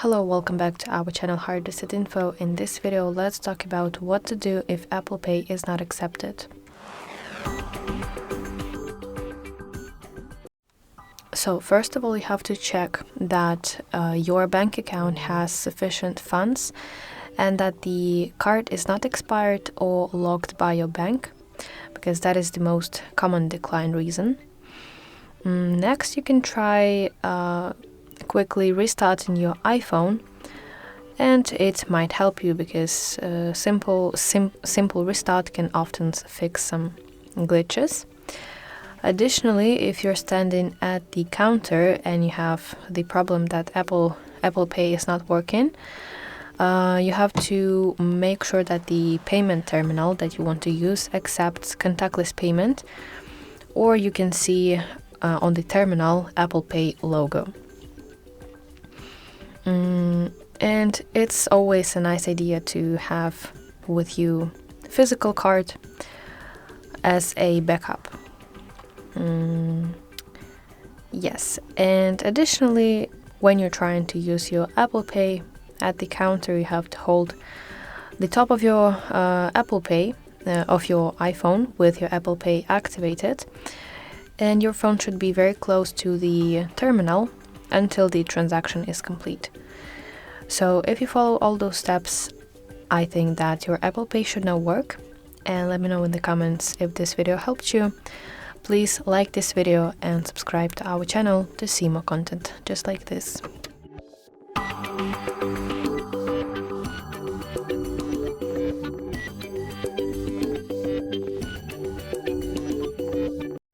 Hello, welcome back to our channel HardReset.Info. In this video, let's talk about what to do if Apple Pay is not accepted. So first of all, you have to check that your bank account has sufficient funds and that the card is not expired or locked by your bank, because that is the most common decline reason. Next, you can try quickly restarting your iPhone, and it might help you because simple restart can often fix some glitches. Additionally, if you're standing at the counter and you have the problem that Apple Pay is not working, you have to make sure that the payment terminal that you want to use accepts contactless payment, or you can see on the terminal Apple Pay logo. And it's always a nice idea to have with you physical card as a backup. Yes, and additionally, when you're trying to use your Apple Pay at the counter, you have to hold the top of your Apple Pay of your iPhone with your Apple Pay activated, and your phone should be very close to the terminal until the transaction is complete. So if you follow all those steps, I think that your Apple Pay should now work. And let me know in the comments if this video helped you. Please like this video and subscribe to our channel to see more content just like this.